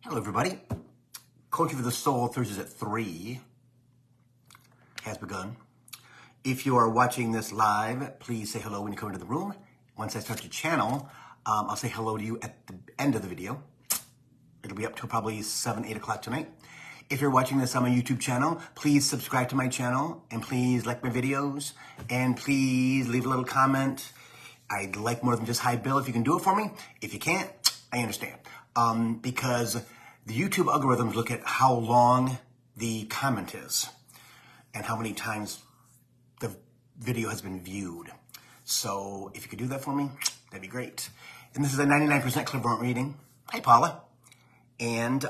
Hello, everybody. Coaching for the Soul, Thursdays at 3 has begun. If you are watching this live, please say hello when you come into the room. Once I start the channel, I'll say hello to you at the end of the video. It'll be up till probably 7, 8 o'clock tonight. If you're watching this on my YouTube channel, please subscribe to my channel, and please like my videos, and please leave a little comment. I'd like more than just hi, Bill, if you can do it for me. If you can't, I understand. Because the YouTube algorithms look at how long the comment is and how many times the video has been viewed. So if you could do that for me, that'd be great. And this is a 99% clairvoyant reading. Hi, Paula. And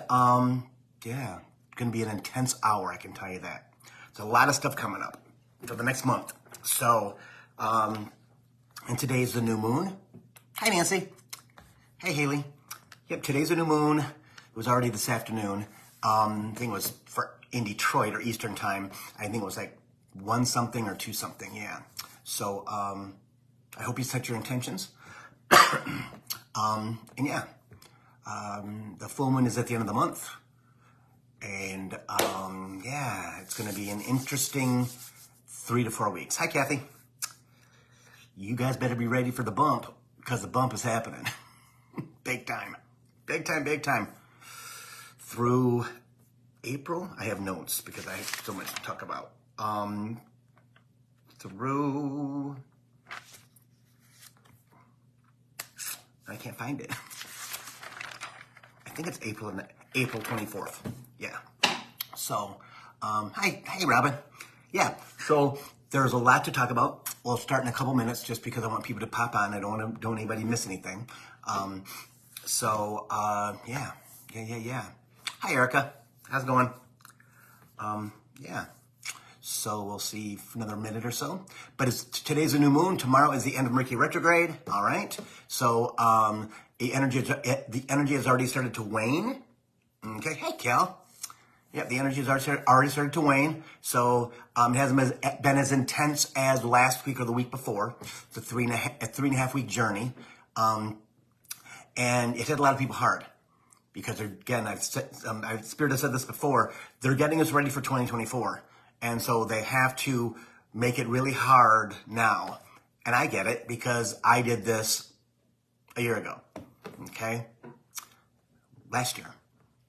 yeah, it's going to be an intense hour, I can tell you that. There's a lot of stuff coming up for the next month. So, and today's the new moon. Hi, Nancy. Hey, Haley. Yep, today's the new moon. It was already this afternoon. I think it was in Detroit or Eastern time. I think it was like 1 something or 2 something, yeah. So I hope you set your intentions. And yeah, the full moon is at the end of the month. And yeah, it's going to be an interesting 3 to 4 weeks. Hi, Kathy. You guys better be ready for the bump, because the bump is happening. Big time. Big time, big time. Through April, I have notes because I have so much to talk about. Through, I can't find it. I think it's April 24th. Yeah. So, hey, Robin. Yeah. So there's a lot to talk about. We'll start in a couple minutes just because I want people to pop on. I don't want anybody to miss anything. Yeah. Hi, Erica. How's it going? Yeah. So we'll see for another minute or so. But today's a new moon. Tomorrow is the end of Mercury retrograde. All right. So the energy has already started to wane. Okay. Hey, Cal. Yep, the energy has already started to wane. So it hasn't been as intense as last week or the week before. It's a 3.5 week journey. And it hit a lot of people hard because again, Spirit has said this before, they're getting us ready for 2024. And so they have to make it really hard now. And I get it because I did this a year ago, okay? Last year,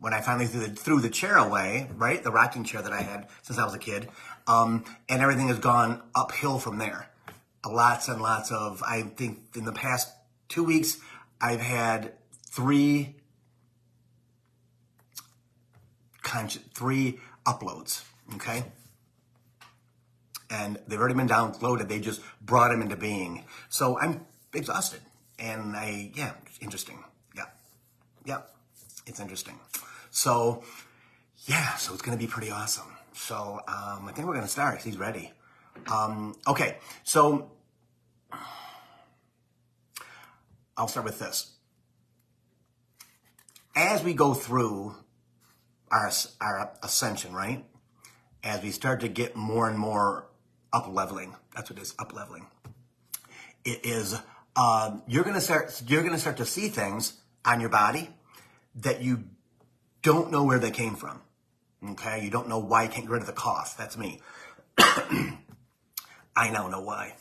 when I finally threw the chair away, right? The rocking chair that I had since I was a kid. And everything has gone uphill from there. Lots and lots of, I think in the past 2 weeks, I've had 3 uploads, okay? And they've already been downloaded. They just brought them into being. So I'm exhausted. And yeah, it's interesting. Yeah, it's interesting. So, yeah, so it's going to be pretty awesome. So I think we're going to start because he's ready. Okay, so I'll start with this. As we go through our ascension, right? As we start to get more and more up-leveling, that's what it is, up-leveling. It is, you're gonna start to see things on your body that you don't know where they came from. Okay? You don't know why you can't get rid of the cough. That's me. I now know why.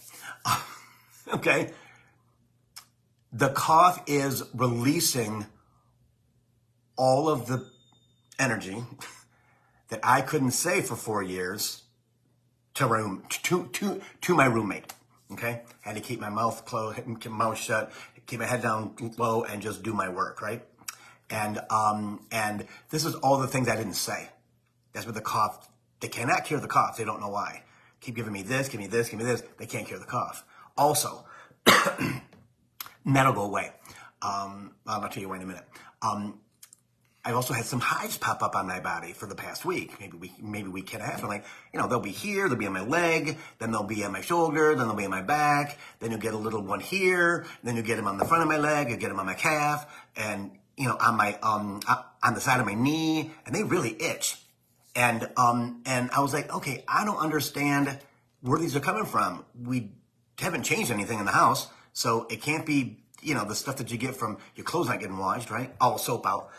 Okay? The cough is releasing all of the energy that I couldn't say for 4 years to my roommate. Okay? Had to keep my mouth closed, keep my mouth shut, keep my head down low, and just do my work, right? And this is all the things I didn't say. That's what the cough, they cannot cure the cough. They don't know why. Keep giving me this, give me this, give me this. They can't cure the cough. Also, that'll go away. I'll tell you why in a minute. I've also had some hives pop up on my body for the past week, maybe week and a half. I'm like, they'll be here, they'll be on my leg, then they'll be on my shoulder, then they'll be on my back, then you'll get a little one here, then you'll get them on the front of my leg, you'll get them on my calf, and on my on the side of my knee, and they really itch. And I was like, okay, I don't understand where these are coming from. We haven't changed anything in the house, so it can't be, the stuff that you get from your clothes not getting washed, right? All soap out.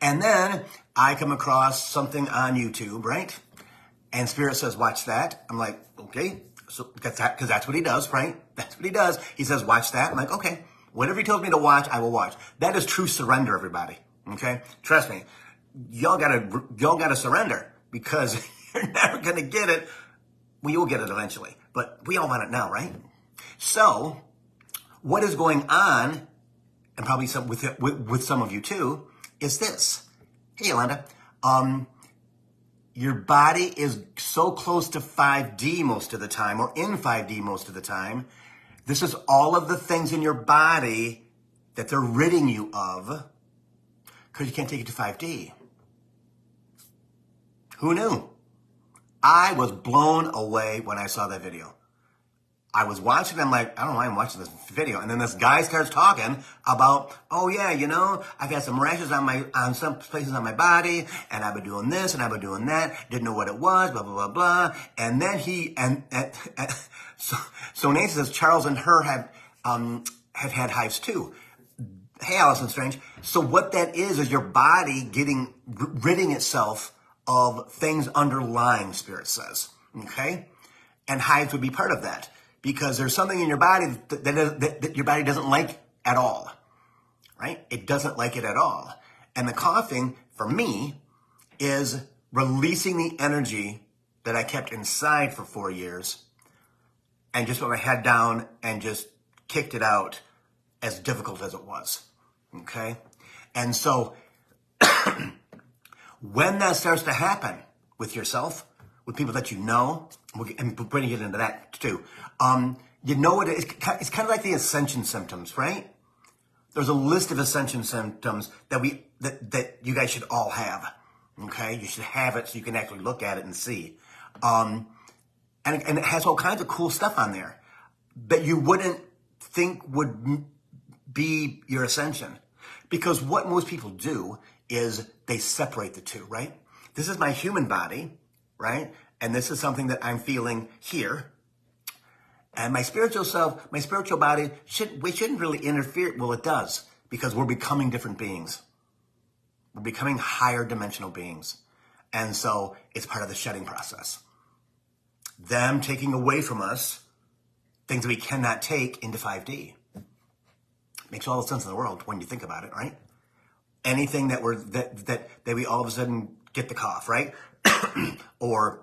And then I come across something on YouTube, right? And Spirit says, watch that. I'm like, okay. So, because that's what he does, right? That's what he does. He says, watch that. I'm like, okay. Whatever he tells me to watch, I will watch. That is true surrender, everybody. Okay? Trust me. Y'all gotta surrender, because you're never gonna get it. Well, you'll get it eventually. But we all want it now, right? So, what is going on, and probably with some of you too, is this. Hey, Yolanda. Your body is so close to 5D most of the time, or in 5D most of the time. This is all of the things in your body that they're ridding you of, because you can't take it to 5D. Who knew? I was blown away when I saw that video. I was watching, I'm like, I don't know why I'm watching this video. And then this guy starts talking about, oh yeah, I've had some rashes on some places on my body, and I've been doing this, and I've been doing that, didn't know what it was, blah, blah, blah, blah. And then so Nancy says Charles and her have had hives too. Hey, Allison Strange. So what that is your body ridding itself of things underlying, Spirit says. Okay? And hives would be part of that, because there's something in your body that your body doesn't like at all, right? It doesn't like it at all. And the coughing, for me, is releasing the energy that I kept inside for 4 years, and just put my head down and just kicked it out, as difficult as it was, okay? And so when that starts to happen with yourself, with people that you know, and we're going to get into that too, what it is. It's kind of like the ascension symptoms, right? There's a list of ascension symptoms that you guys should all have, okay? You should have it so you can actually look at it and see. And it has all kinds of cool stuff on there that you wouldn't think would be your ascension. Because what most people do is they separate the two, right? This is my human body, right? And this is something that I'm feeling here. And my spiritual self, my spiritual body, we shouldn't really interfere. Well, it does, because we're becoming different beings. We're becoming higher dimensional beings. And so it's part of the shedding process. Them taking away from us things that we cannot take into 5D. Makes all the sense in the world when you think about it, right? Anything that we all of a sudden get the cough, right? Or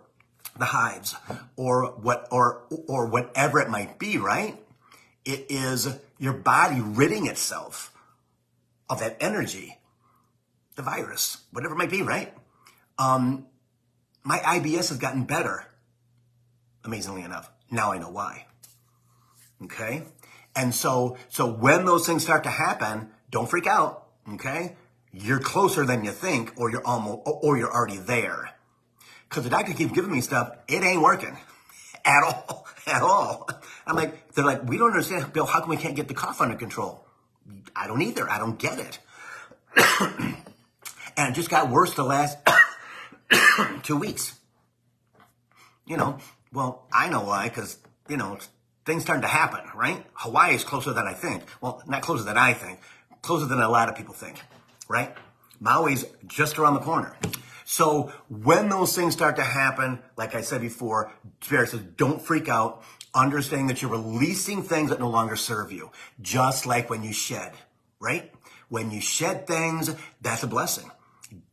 the hives, or whatever it might be, right? It is your body ridding itself of that energy, the virus, whatever it might be, right? My IBS has gotten better, amazingly enough. Now I know why. Okay? And so when those things start to happen, don't freak out, okay? You're closer than you think, or you're already there. Because the doctor keeps giving me stuff, it ain't working at all. They're like, we don't understand, Bill, how come we can't get the cough under control? I don't either. I don't get it. And it just got worse the last 2 weeks. Well, I know why, because, things starting to happen, right? Hawaii is closer than I think. Well, not closer than I think, closer than a lot of people think, right? Maui's just around the corner. So when those things start to happen, like I said before, Spirit says, don't freak out, understanding that you're releasing things that no longer serve you, just like when you shed, right? When you shed things, that's a blessing.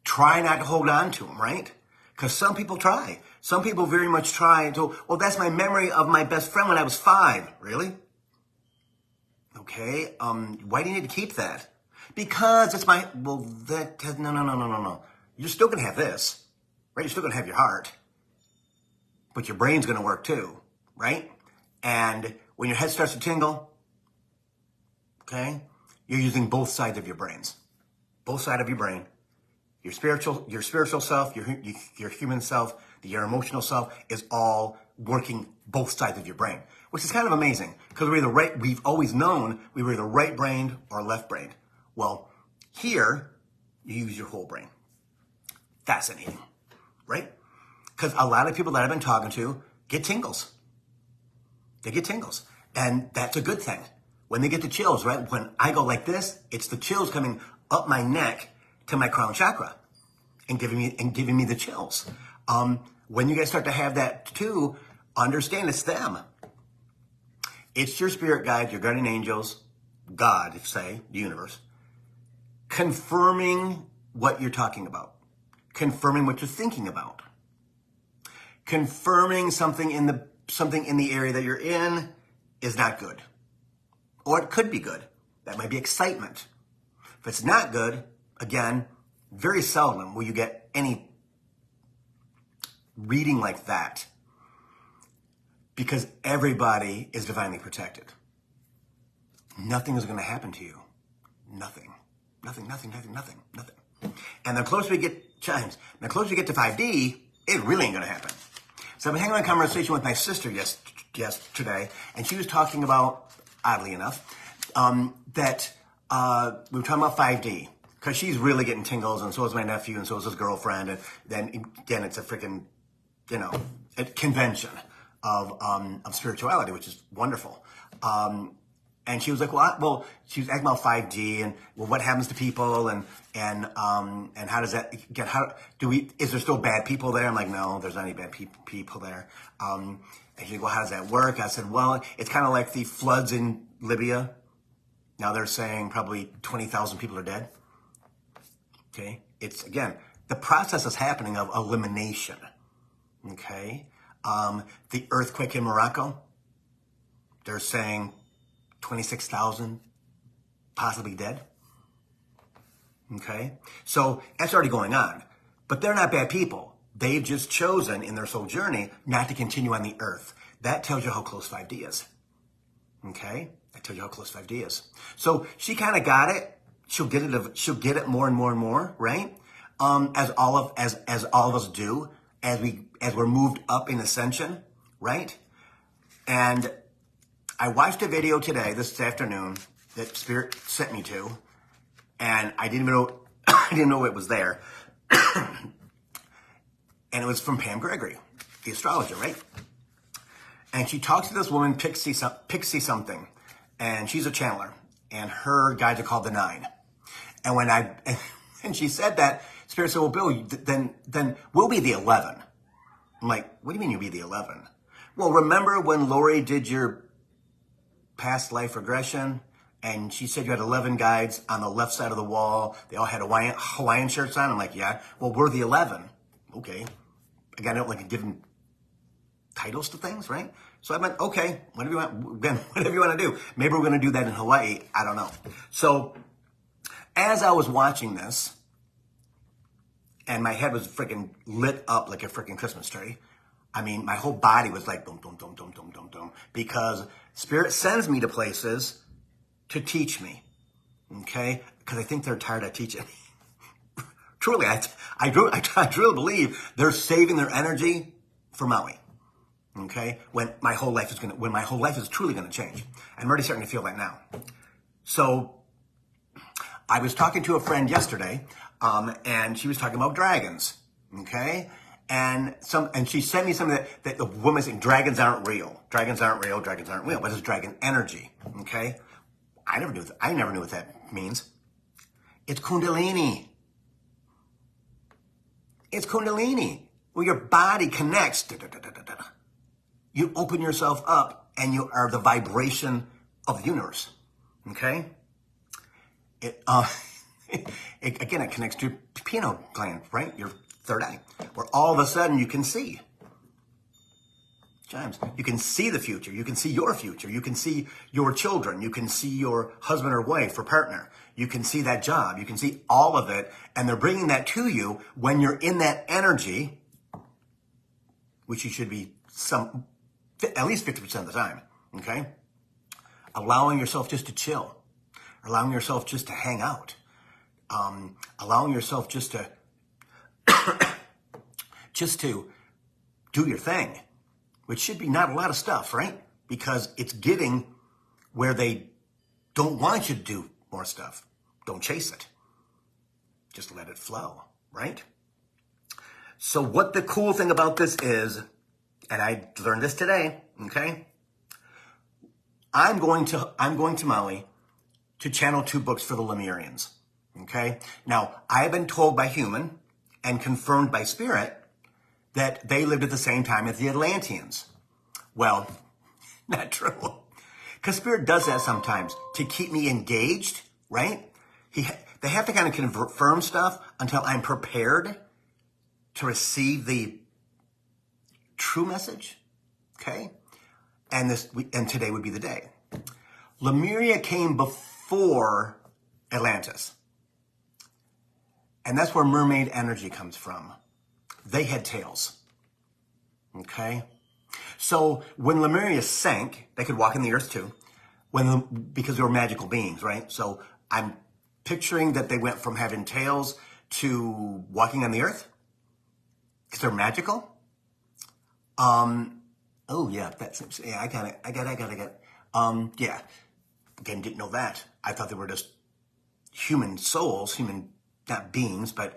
Try not to hold on to them, right? Because some people try. Some people very much try to, well, that's my memory of my best friend when I was 5. Really? Okay, why do you need to keep that? Because it's no. You're still going to have this, right? You're still going to have your heart, but your brain's going to work too, right? And when your head starts to tingle, okay, you're using both sides of your brains. Both sides of your brain. Your spiritual self, your human self, your emotional self is all working both sides of your brain, which is kind of amazing because we've always known we were either right-brained or left-brained. Well, here, you use your whole brain. Fascinating, right? Because a lot of people that I've been talking to get tingles. They get tingles. And that's a good thing. When they get the chills, right? When I go like this, it's the chills coming up my neck to my crown chakra and giving me the chills. When you guys start to have that too, understand it's them. It's your spirit guides, your guardian angels, God, say, the universe, confirming what you're talking about, confirming what you're thinking about, confirming something in the area that you're in is not good. Or it could be good. That might be excitement. If it's not good, again, very seldom will you get any reading like that, because everybody is divinely protected. Nothing is going to happen to you. Nothing. Nothing. And the closer we get, chimes, the closer we get to 5D, it really ain't going to happen. So I've been having a conversation with my sister yesterday, and she was talking about, oddly enough, that we were talking about 5D, because she's really getting tingles, and so is my nephew, and so is his girlfriend, and then again, it's a freaking, a convention of spirituality, which is wonderful. And she was like, well, she was asking about 5D and what happens to people and how does that get, is there still bad people there? I'm like, no, there's not any bad people there. And she's like, well, how does that work? I said, well, it's kind of like the floods in Libya. Now they're saying probably 20,000 people are dead. Okay. It's, again, the process is happening of elimination. Okay. The earthquake in Morocco, they're saying 26,000 possibly dead. Okay. So that's already going on, but they're not bad people. They've just chosen in their soul journey not to continue on the earth. That tells you how close 5D is. Okay. That tells you how close 5D is. So she kind of got it. She'll get it more and more and more, right? As all of us do, as we're moved up in ascension, right? And I watched a video today, this afternoon, that Spirit sent me to, and I didn't even know it was there. And it was from Pam Gregory, the astrologer, right? And she talks to this woman, Pixie something, and she's a channeler, and her guides are called the 9. And when she said that, Spirit said, well, Bill, then we'll be the 11. I'm like, what do you mean you'll be the 11? Well, remember when Lori did your past life regression, and she said you had 11 guides on the left side of the wall. They all had Hawaiian shirts on. I'm like, yeah. Well, we're the 11. Okay. Again, I don't like giving titles to things, right? So I went, okay, whatever you want to do. Maybe we're going to do that in Hawaii. I don't know. So as I was watching this, and my head was freaking lit up like a freaking Christmas tree. I mean, my whole body was like, dum, dum, dum, dum, dum, dum, dum, because Spirit sends me to places to teach me, okay? Because I think they're tired of teaching me. Truly, I truly believe they're saving their energy for Maui, okay? When my whole life is truly gonna change. I'm already starting to feel that now. So I was talking to a friend yesterday, and she was talking about dragons, okay? And she sent me something that the woman saying dragons aren't real. Dragons aren't real. Dragons aren't real. But it's dragon energy. Okay. I never knew what that means. It's Kundalini. It's Kundalini. Where your body connects. You open yourself up and you are the vibration of the universe. Okay. It connects to your pineal gland, right? Your third eye, where all of a sudden you can see. James, you can see the future. You can see your future. You can see your children. You can see your husband or wife or partner. You can see that job. You can see all of it. And they're bringing that to you when you're in that energy, which you should be at least 50% of the time. Okay. Allowing yourself just to chill, allowing yourself just to hang out, allowing yourself just to do your thing, which should be not a lot of stuff, right? Because it's getting where they don't want you to do more stuff. Don't chase it. Just let it flow, right? So what the cool thing about this is, and I learned this today, okay? I'm going to Maui to channel 2 books for the Lemurians, Okay? Now, I have been told by human and confirmed by spirit that they lived at the same time as the Atlanteans. Well, not true. Because spirit does that sometimes to keep me engaged, right? They have to kind of confirm stuff until I'm prepared to receive the true message, okay? And today would be the day. Lemuria came before Atlantis. And that's where mermaid energy comes from. They had tails, okay? So when Lemuria sank, they could walk in the earth too, because they were magical beings, right? So I'm picturing that they went from having tails to walking on the earth, because they're magical. Oh yeah, I got it. Yeah. Again, didn't know that. I thought they were just human souls, not beings, but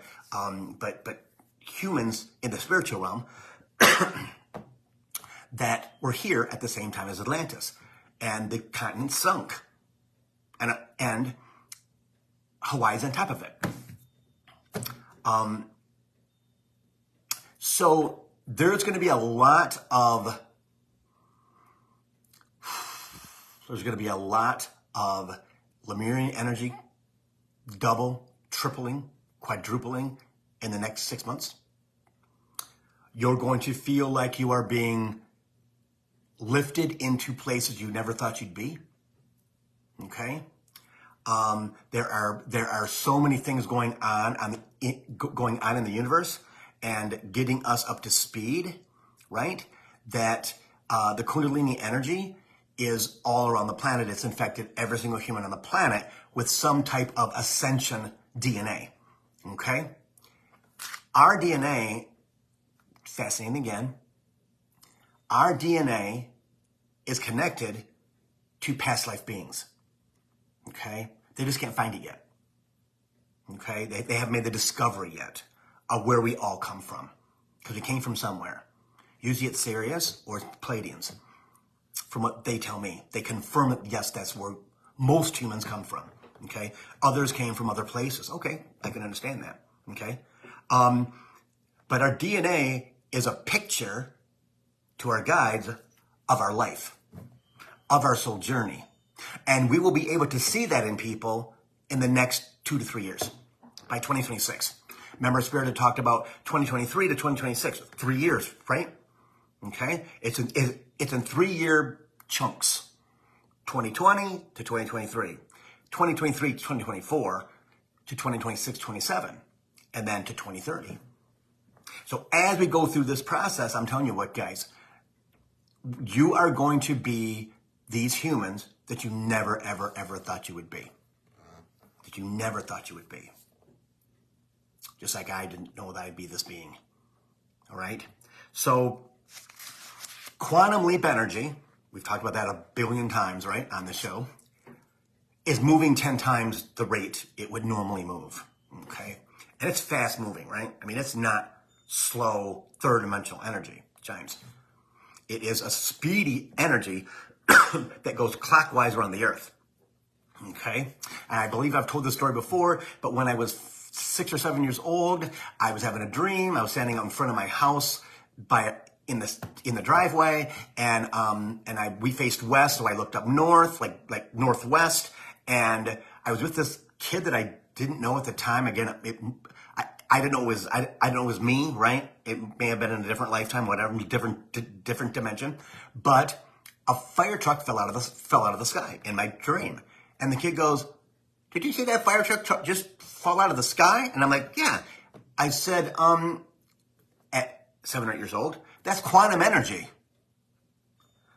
humans in the spiritual realm that were here at the same time as Atlantis, and the continent sunk, and Hawaii's on top of it. So there's going to be a lot of Lemurian energy double, tripling, quadrupling in the next 6 months. You're going to feel like you are being lifted into places you never thought you'd be. Okay? There are so many things going on in the universe and getting us up to speed, right? That the Kundalini energy is all around the planet. It's infected every single human on the planet with some type of ascension DNA. Okay? Our DNA, fascinating again, our DNA is connected to past life beings. Okay? They just can't find it yet. Okay? They haven't made the discovery yet of where we all come from. Because we came from somewhere. Usually it's Sirius or Pleiadians. From what they tell me. They confirm that, yes, that's where most humans come from. Okay? Others came from other places. Okay, I can understand that. Okay? But our DNA is a picture to our guides of our life, of our soul journey. And we will be able to see that in people in the next 2 to 3 years, by 2026. Remember, Spirit had talked about 2023 to 2026, 3 years, right? Okay? It's in 3-year chunks. 2020 to 2023, 2023 to 2024, to 2026, 27, and then to 2030. So as we go through this process, I'm telling you what, guys, you are going to be these humans that you never, ever, ever thought you would be. That you never thought you would be. Just like I didn't know that I'd be this being. All right? So, quantum leap energy, we've talked about that a billion times, right, on the show, is moving 10 times the rate it would normally move. Okay? And it's fast moving, right? I mean, it's not slow third dimensional energy, James. It is a speedy energy that goes clockwise around the earth. Okay? And I believe I've told this story before, but when I was 6 or 7 years old, I was having a dream. I was standing out in front of my house in the driveway, and we faced west, so I looked up north, like northwest, and I was with this kid that I didn't know at the time. Again, I didn't know it was I didn't know it was me, right? It may have been in a different lifetime, whatever, different dimension. But a fire truck fell out of the sky in my dream, and the kid goes, "Did you see that fire truck just fall out of the sky?" And I'm like, "Yeah." I said, at 7 or 8 years old, that's quantum energy.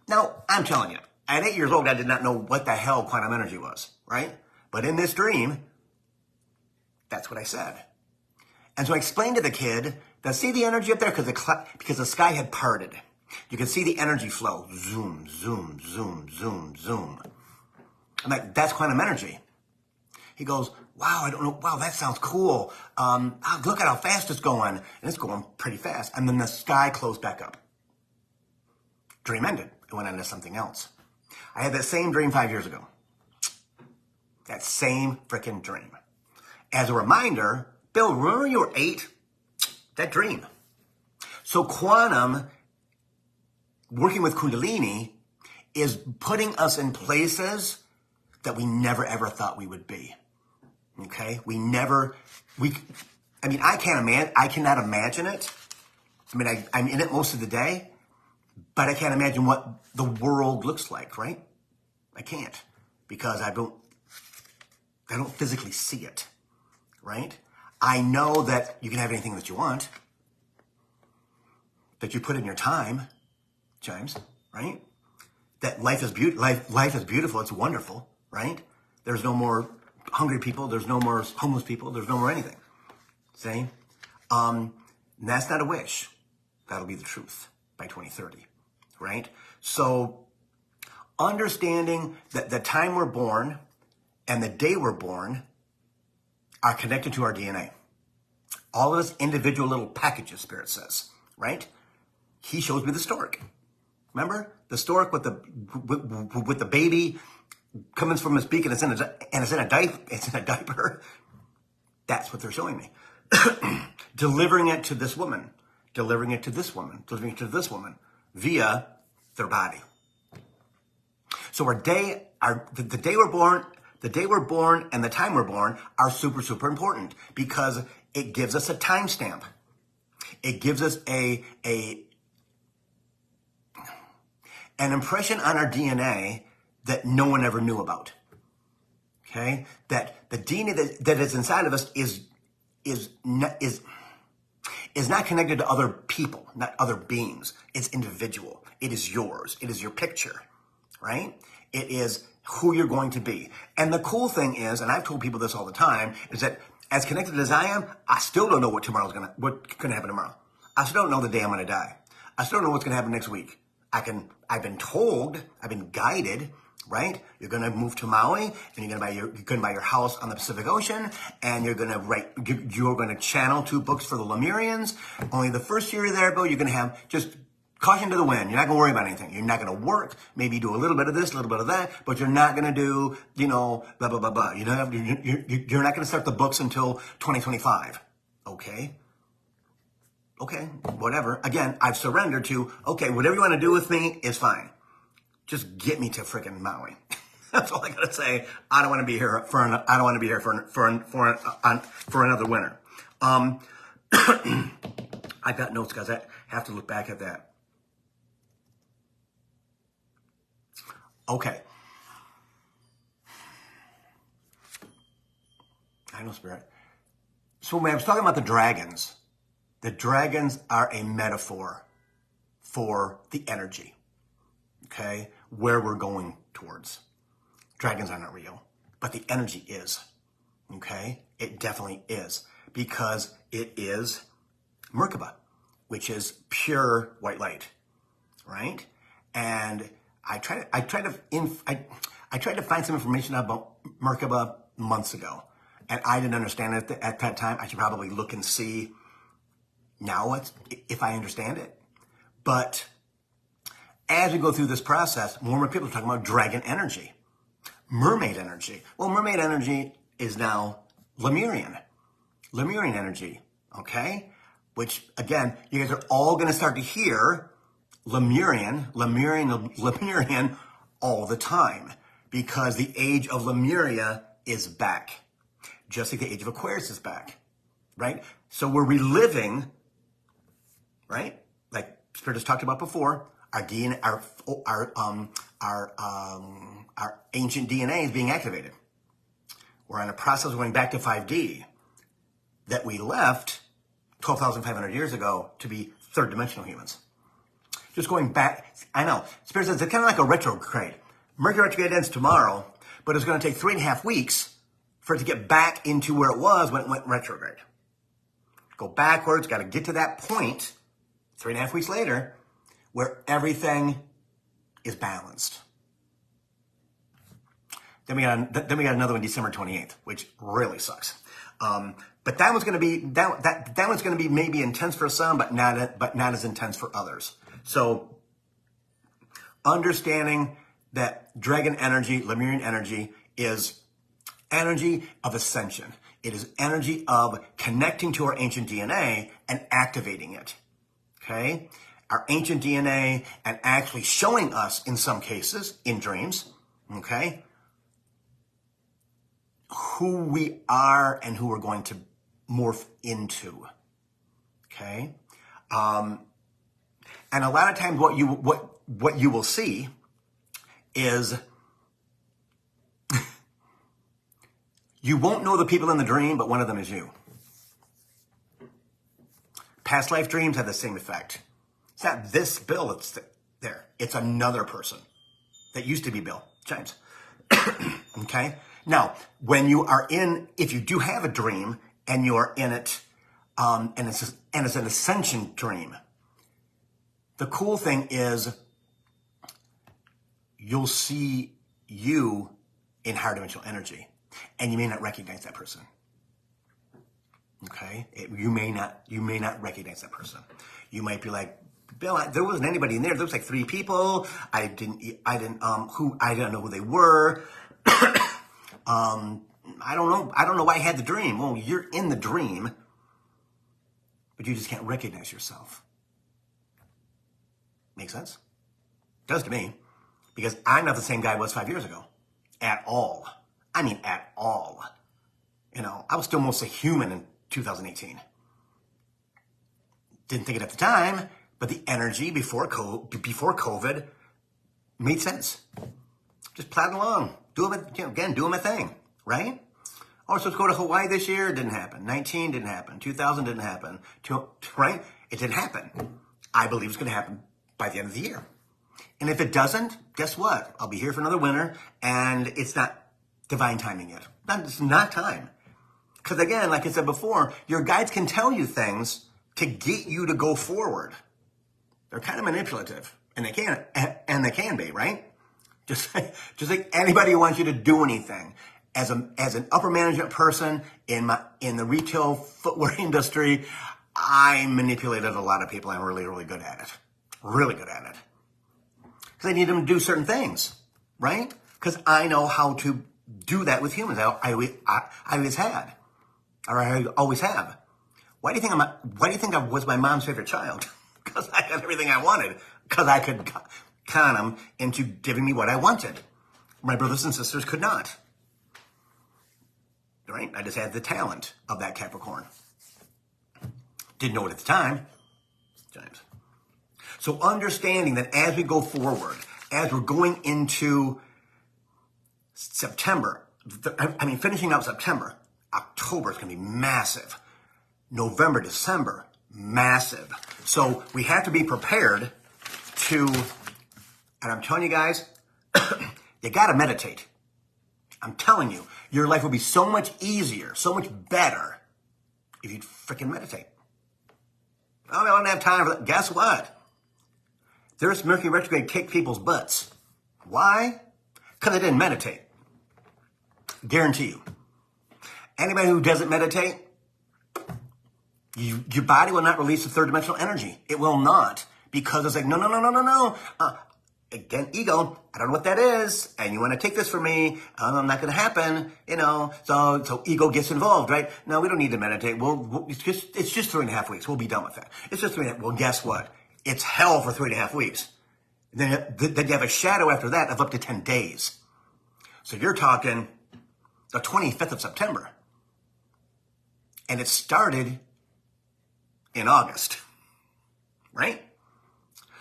Now, I'm telling you, at 8 years old, I did not know what the hell quantum energy was, right? But in this dream, that's what I said. And so I explained to the kid that, see the energy up there? Because the sky had parted. You could see the energy flow. Zoom, zoom, zoom, zoom, zoom. I'm like, that's quantum energy. He goes, wow, I don't know. Wow, that sounds cool. Look at how fast it's going. And it's going pretty fast. And then the sky closed back up. Dream ended. It went on to something else. I had that same dream 5 years ago. That same freaking dream. As a reminder, Bill, remember you were 8? That dream. So quantum, working with Kundalini, is putting us in places that we never ever thought we would be. Okay? I cannot imagine it. I mean, I'm in it most of the day, but I can't imagine what the world looks like, right? I can't, because I don't physically see it, right? I know that you can have anything that you want, that you put in your time, James, right? That life is beautiful, it's wonderful, right? There's no more hungry people, there's no more homeless people, there's no more anything. See? That's not a wish. That'll be the truth by 2030, right? So understanding that the time we're born and the day we're born are connected to our DNA. All of us individual little packages, Spirit says, right? He shows me the stork. Remember? The stork with the baby coming from his beak and it's in a diaper. That's what they're showing me. Delivering it to this woman, delivering it to this woman, delivering it to this woman via their body. So the day we're born and the time we're born are super, super important because it gives us a timestamp. It gives us an impression on our DNA that no one ever knew about. Okay? That the DNA that is inside of us is not connected to other people, not other beings. It's individual. It is yours. It is your picture, right? It is who you're going to be. And the cool thing is, and I've told people this all the time, is that as connected as I am, I still don't know what's going to happen tomorrow. I still don't know the day I'm going to die. I still don't know what's going to happen next week. I've been told, I've been guided, right? You're going to move to Maui and you're going to buy your house on the Pacific Ocean and you're going to channel 2 books for the Lemurians. Only the first year you're there, Bill, you're going to have just caution to the wind. You're not going to worry about anything. You're not going to work. Maybe do a little bit of this, a little bit of that, but you're not going to do, blah, blah, blah, blah. You're not going to start the books until 2025. Okay, whatever. Again, I've surrendered to, okay, whatever you want to do with me is fine. Just get me to freaking Maui. That's all I gotta say. I don't want to be here for another winter. I've got notes, guys. I have to look back at that. Okay. I know, Spirit. So when I was talking about the dragons are a metaphor for the energy, okay, where we're going towards. Dragons are not real, but the energy is, okay? It definitely is, because it is Merkaba, which is pure white light, right? And I tried to find some information about Merkaba months ago, and I didn't understand it at that time. I should probably look and see now if I understand it. But as we go through this process, more and more people are talking about dragon energy, mermaid energy. Well, mermaid energy is now Lemurian energy, okay? Which, again, you guys are all going to start to hear Lemurian all the time, because the age of Lemuria is back, just like the age of Aquarius is back, right? So we're reliving, right? Like Spirit has talked about before, our DNA, our ancient DNA is being activated. We're in a process of going back to 5D that we left 12,500 years ago to be third dimensional humans. Just going back, I know, Spirit says it's kind of like a retrograde. Mercury retrograde ends tomorrow, but it's going to take 3.5 weeks for it to get back into where it was when it went retrograde. Go backwards, got to get to that point, 3.5 weeks later, where everything is balanced. Then we got another one December 28th, which really sucks. But that one's going to be maybe intense for some, but not as intense for others. So understanding that dragon energy, Lemurian energy, is energy of ascension. It is energy of connecting to our ancient DNA and activating it, okay? Our ancient DNA and actually showing us, in some cases, in dreams, okay, who we are and who we're going to morph into, okay? And a lot of times what you will see is you won't know the people in the dream, but one of them is you. Past life dreams have the same effect. It's not this Bill that's there. It's another person that used to be Bill, James. Okay? Now, when you are if you do have a dream and you are in it, and it's an ascension dream, the cool thing is you'll see you in higher dimensional energy, and you may not recognize that person. Okay, you may not recognize that person. You might be like, Bill, there wasn't anybody in there. There was like 3 people. I didn't know who they were. I don't know why I had the dream. Well, you're in the dream, but you just can't recognize yourself. Make sense? It does to me, because I'm not the same guy I was 5 years ago, at all. I mean, at all. You know, I was still mostly human in 2018. Didn't think it at the time, but the energy before COVID made sense. Just plodding along, doing my thing, right? Oh, so let's go to Hawaii this year. It didn't happen. 19 didn't happen. 2000 didn't happen. Right? It didn't happen. I believe it's going to happen by the end of the year. And if it doesn't, guess what? I'll be here for another winter, and it's not divine timing yet. It's not time. Because again, like I said before, your guides can tell you things to get you to go forward. They're kind of manipulative, and they can be, right? Just like anybody who wants you to do anything. As an upper management person in the retail footwear industry, I manipulated a lot of people. I'm really, really good at it. Really good at it. Because I need them to do certain things, right? Because I know how to do that with humans. I always had, or I always have. Why do you think I was my mom's favorite child? Because I had everything I wanted. Because I could con them into giving me what I wanted. My brothers and sisters could not. Right? I just had the talent of that Capricorn. Didn't know it at the time. James. So understanding that as we go forward, as we're going into September, finishing out September, October is going to be massive. November, December, massive. So we have to be prepared to, and I'm telling you guys, you got to meditate. I'm telling you, your life will be so much easier, so much better if you freaking meditate. Oh, I don't have time for that. Guess what? There's Mercury retrograde kicked people's butts. Why? Because they didn't meditate. Guarantee you. Anybody who doesn't meditate, your body will not release the third dimensional energy. It will not. Because it's like, no. Again, ego, I don't know what that is, and you want to take this from me, I'm not going to happen, so ego gets involved, right? No, we don't need to meditate. It's just 3.5 weeks. We'll be done with that. It's just 3.5. Well, guess what? It's hell for 3.5 weeks. Then you have a shadow after that of up to 10 days. So you're talking the 25th of September. And it started in August, right?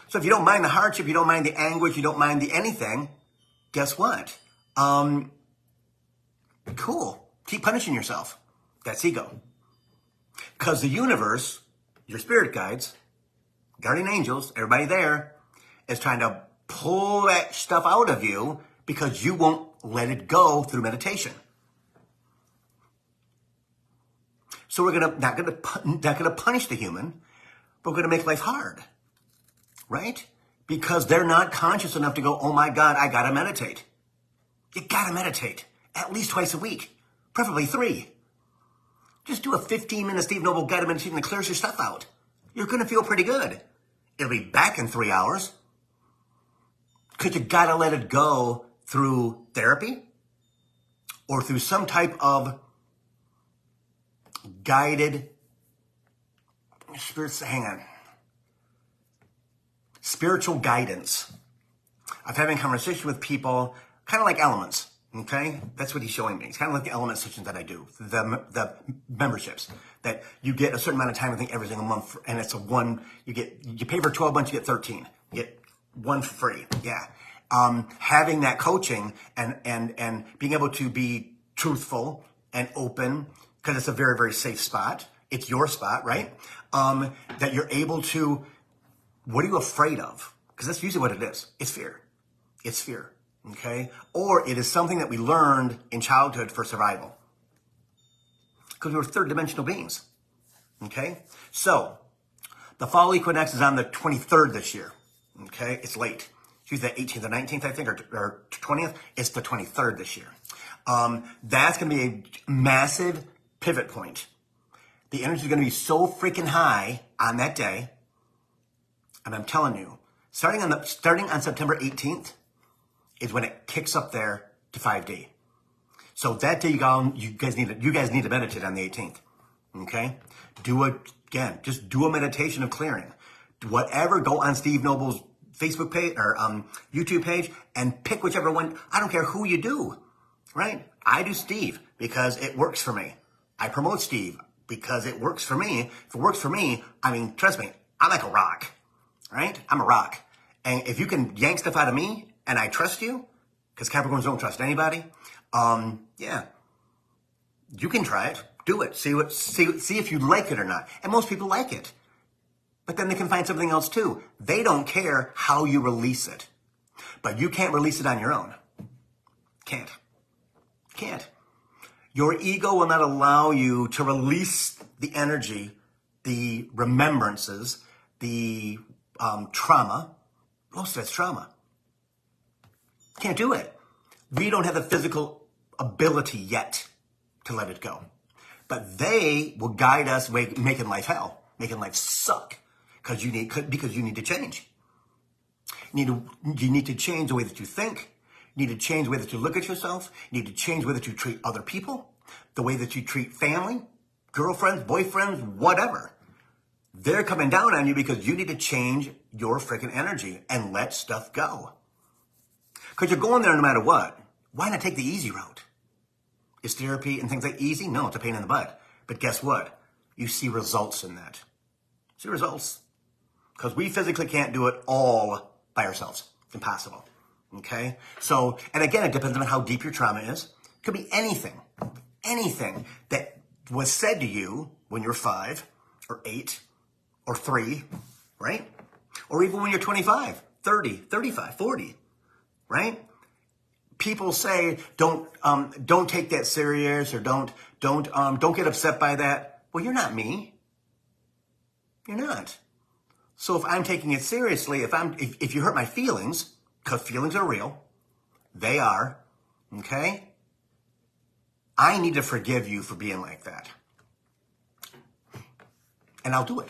So if you don't mind the hardship, you don't mind the anguish, you don't mind the anything, guess what? Cool. Keep punishing yourself. That's ego. Because the universe, your spirit guides, guardian angels, everybody there, is trying to pull that stuff out of you because you won't let it go through meditation. So we're not gonna punish the human, but we're gonna make life hard. Right? Because they're not conscious enough to go, oh my God, I gotta meditate. You gotta meditate at least twice a week, preferably 3. Just do a 15-minute Steve Noble guided meditation that clears your stuff out. You're gonna feel pretty good. It'll be back in 3 hours. Because you gotta let it go through therapy or through some type of guided, spiritual guidance of having a conversation with people, kind of like elements, okay? That's what he's showing me. It's kind of like the element sessions that I do, the memberships, that you get a certain amount of time, I think, every single month, and it's you pay for 12 months, you get 13. You get one for free, yeah. Having that coaching and being able to be truthful and open, because it's a very, very safe spot. It's your spot, right? That you're able to, what are you afraid of? Because that's usually what it is. It's fear. It's fear, okay? Or it is something that we learned in childhood for survival. Because we're third dimensional beings, okay? So, the fall equinox is on the 23rd this year, okay? It's late. It's the 18th or 19th, I think, or 20th. It's the 23rd this year. That's going to be a massive pivot point. The energy is going to be so freaking high on that day. And I'm telling you, starting on September 18th is when it kicks up there to 5D. So that day you guys need to meditate on the 18th. Okay? Just do a meditation of clearing. Whatever, go on Steve Noble's Facebook page or YouTube page and pick whichever one. I don't care who you do, right? I do Steve because it works for me. I promote Steve because it works for me. If it works for me, I mean, trust me, I'm like a rock, right? I'm a rock. And if you can yank stuff out of me and I trust you, because Capricorns don't trust anybody, yeah, you can try it. Do it. See if you like it or not. And most people like it. But then they can find something else too. They don't care how you release it. But you can't release it on your own. Can't. Your ego will not allow you to release the energy, the remembrances, the trauma. Most of it's trauma. Can't do it. We don't have the physical ability yet to let it go. But they will guide us making life hell, making life suck. Because you need to change. You need to change the way that you think. You need to change the way that you look at yourself. You need to change the way that you treat other people, the way that you treat family, girlfriends, boyfriends, whatever. They're coming down on you because you need to change your freaking energy and let stuff go. Because you're going there no matter what. Why not take the easy route? Is therapy and things like easy? No, it's a pain in the butt. But guess what? You see results in that. See results. Because we physically can't do it all by ourselves. It's impossible. Okay? So, and again, it depends on how deep your trauma is. It could be anything. Anything that was said to you when you're 5 or 8 or 3, right? Or even when you're 25, 30, 35, 40, right? People say, don't take that serious or don't get upset by that. Well, you're not me. You're not. So if I'm taking it seriously, if you hurt my feelings, because feelings are real, they are, okay? I need to forgive you for being like that. And I'll do it.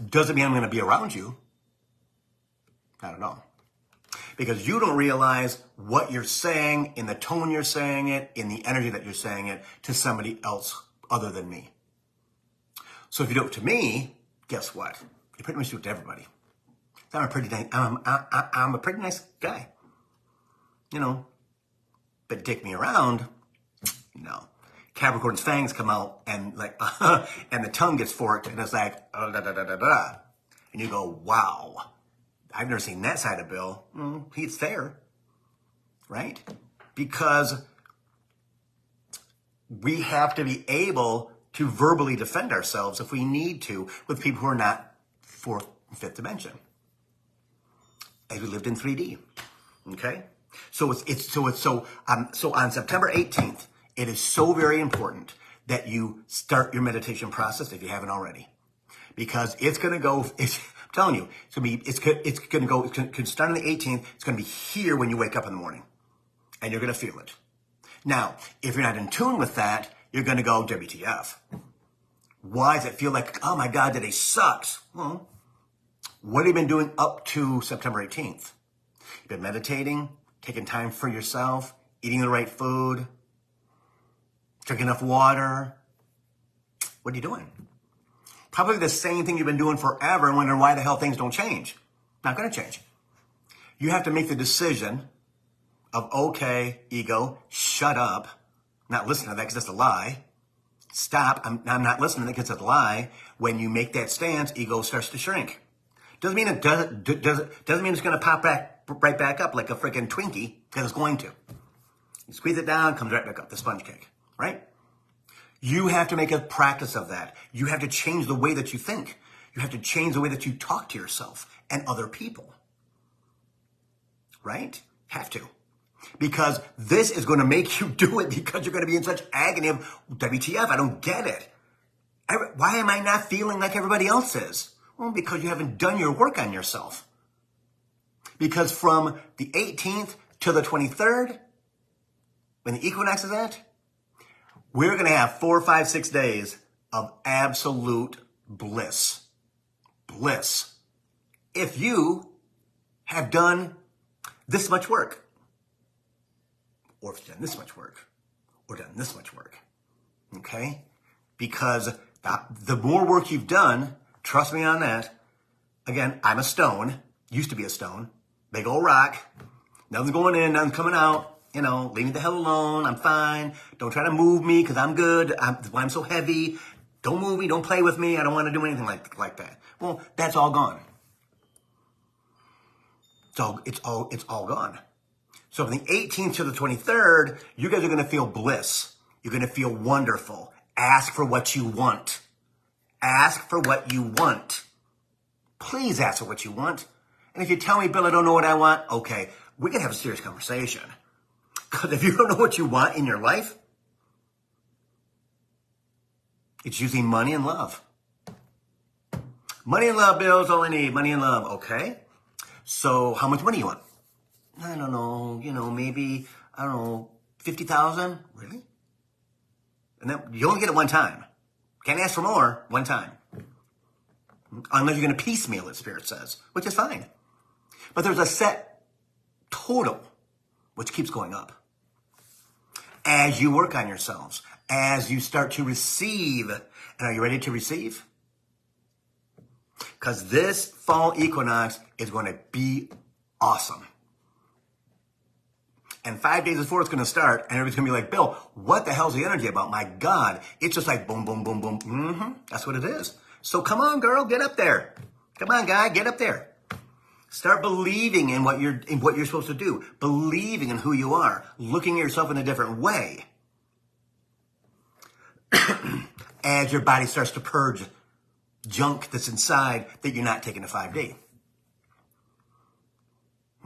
Doesn't mean I'm going to be around you. I don't know. Because you don't realize what you're saying, in the tone you're saying it, in the energy that you're saying it, to somebody else other than me. So if you do it to me, guess what? You pretty much do it to everybody. I'm a pretty nice guy. You know. But dick me around, no. Capricorn's fangs come out and and the tongue gets forked and it's like, da da da da da. And you go, wow. I've never seen that side of Bill. He's there, right? Because we have to be able to verbally defend ourselves if we need to with people who are not 4th and 5th dimension. As we lived in 3D, okay? So on September 18th, it is so very important that you start your meditation process if you haven't already, because it's going to go. I'm telling you, it's going to start on the 18th. It's going to be here when you wake up in the morning, and you're going to feel it. Now, if you're not in tune with that, you're going to go WTF. Why does it feel like, oh my God, today sucks? Well, what have you been doing up to September 18th? You've been meditating, taking time for yourself, eating the right food, drinking enough water, What are you doing? Probably the same thing you've been doing forever and wondering why the hell things don't change. Not going to change. You have to make the decision of, okay, ego, shut up. I'm not listening to that because that's a lie. Stop. I'm not listening to that because it's a lie. When you make that stance, ego starts to shrink. Doesn't mean doesn't mean it's going to pop right back up like a freaking Twinkie, because it's going to. You squeeze it down, comes right back up, the sponge cake, right? You have to make a practice of that. You have to change the way that you think. You have to change the way that you talk to yourself and other people, right? Have to. Because this is going to make you do it, because you're going to be in such agony of, WTF, I don't get it. Why am I not feeling like everybody else is? Well, because you haven't done your work on yourself. Because from the 18th to the 23rd, when the equinox is at, we're going to have 4, 5, 6 days of absolute bliss. Bliss. If you have done this much work, or if you've done this much work, or done this much work, okay? Because the more work you've done, trust me on that. Again, I'm a stone, used to be a stone, big old rock. Nothing's going in, nothing's coming out. You know, leave me the hell alone. I'm fine. Don't try to move me because I'm good. That's why I'm so heavy. Don't move me. Don't play with me. I don't want to do anything like that. Well, that's all gone. So it's all gone. So from the 18th to the 23rd, you guys are going to feel bliss. You're going to feel wonderful. Ask for what you want. Ask for what you want. Please ask for what you want. And if you tell me, Bill, I don't know what I want, okay, we can have a serious conversation. Because if you don't know what you want in your life, it's usually money and love. Money and love, Bill, is all I need. Money and love, okay. So how much money you want? I don't know, maybe, 50,000? Really? And then you only get it one time. Can't ask for more, one time. Unless you're going to piecemeal it, Spirit says, which is fine. But there's a set total, which keeps going up. As you work on yourselves, as you start to receive. And are you ready to receive? Because this fall equinox is going to be awesome. And 5 days before it's going to start, and everybody's going to be like, Bill, what the hell's the energy about? My God, it's just like boom, boom, boom, boom. That's what it is. So come on, girl, get up there. Come on, guy, get up there. Start believing in what you're supposed to do. Believing in who you are. Looking at yourself in a different way. As your body starts to purge junk that's inside that you're not taking a 5D.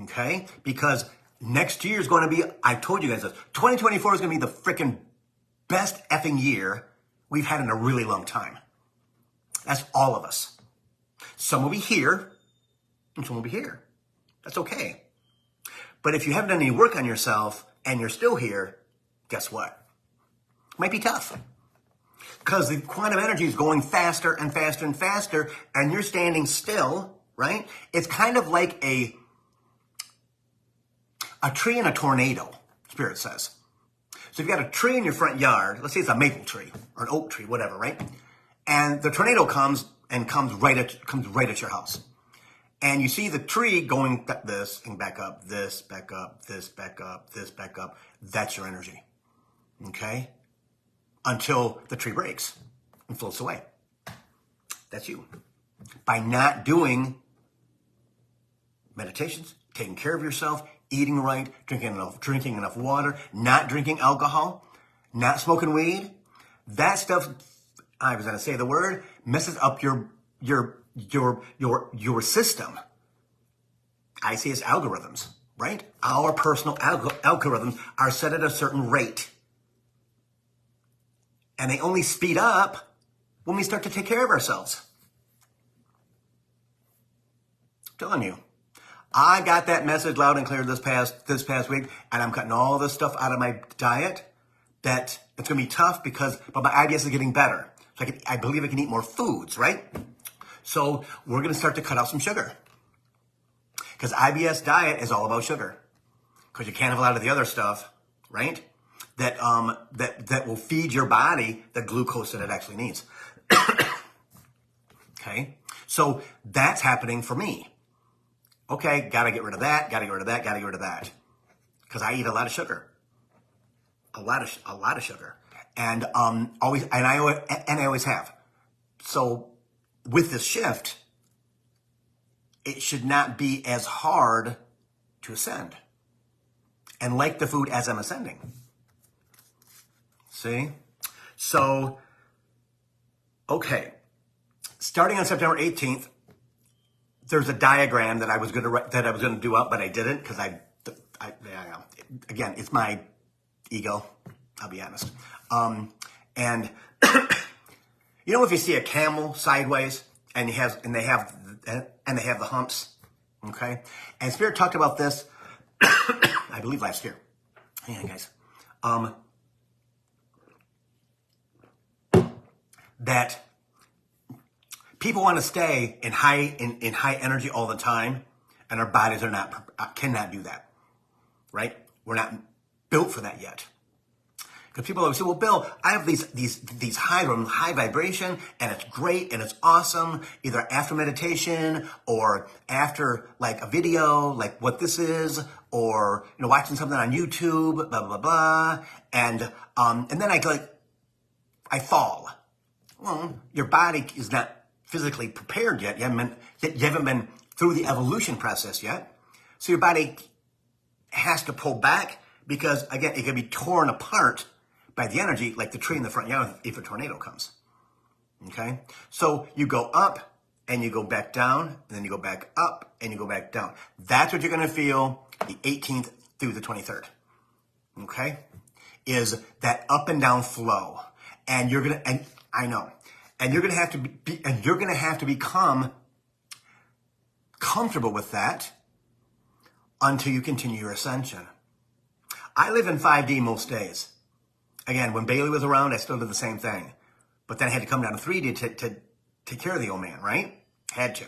Okay? Because next year is going to be, I told you guys this, 2024 is going to be the freaking best effing year we've had in a really long time. That's all of us. Some will be here, and some will be here. That's okay. But if you haven't done any work on yourself, and you're still here, guess what? It might be tough. Because the quantum energy is going faster and faster and faster, and you're standing still, right? It's kind of like a tree in a tornado, Spirit says. So if you've got a tree in your front yard, let's say it's a maple tree or an oak tree, whatever, right? And the tornado comes right at your house. And you see the tree going this and back up, this, back up, this, back up, this, back up. That's your energy. Okay? Until the tree breaks and floats away. That's you. By not doing meditations, taking care of yourself, eating right, drinking enough water, not drinking alcohol, not smoking weed, that stuff, I was going to say the word, messes up your system. I see it's algorithms, right? Our personal algorithms are set at a certain rate. And they only speed up when we start to take care of ourselves. I'm telling you. I got that message loud and clear this past week, and I'm cutting all this stuff out of my diet. That it's going to be tough but my IBS is getting better. So I believe I can eat more foods, right? So we're going to start to cut out some sugar. Because IBS diet is all about sugar. Because you can't have a lot of the other stuff, right? that will feed your body the glucose that it actually needs. Okay, so that's happening for me. Okay, gotta get rid of that, gotta get rid of that, gotta get rid of that, because I eat a lot of sugar, a lot of sugar, and I always have. So with this shift, it should not be as hard to ascend and like the food as I'm ascending. See? So, okay. Starting on September 18th, there's a diagram that I was going to do up, but I didn't because again, it's my ego. I'll be honest. And you know, if you see a camel sideways and they have the humps, okay? And Spirit talked about this, I believe last year. Hang on, guys. That people want to stay in high energy all the time, and our bodies cannot do that, right? We're not built for that yet. Because people always say, well, Bill, I have these high vibration, and it's great, and it's awesome, either after meditation or after like a video, like what this is, or watching something on YouTube, blah blah blah, and then I fall. Well, your body is not physically prepared yet. You haven't been through the evolution process yet. So your body has to pull back because, again, it can be torn apart by the energy, like the tree in the front yard if a tornado comes. Okay? So you go up and you go back down, and then you go back up and you go back down. That's what you're going to feel the 18th through the 23rd. Okay? Is that up and down flow. And you're going to, and I know, and you're going to have to become comfortable with that until you continue your ascension. I live in 5D most days. Again, when Bailey was around, I still did the same thing. But then I had to come down to 3D to take care of the old man, right? Had to.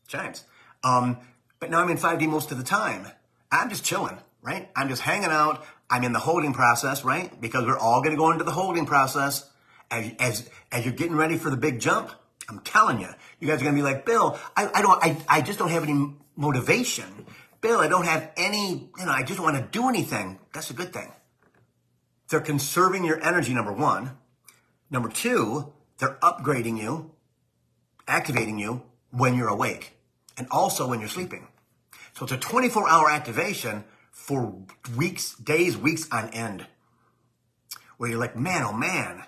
Times. But now I'm in 5D most of the time. I'm just chilling, right? I'm just hanging out. I'm in the holding process, right? Because we're all going to go into the holding process. As you're getting ready for the big jump, I'm telling you, you guys are going to be like, Bill, I just don't have any motivation. Bill, I don't have any, I just don't want to do anything. That's a good thing. They're conserving your energy, number one. Number two, they're upgrading you, activating you when you're awake and also when you're sleeping. So it's a 24-hour activation for weeks, days, weeks on end, where you're like, man, oh man.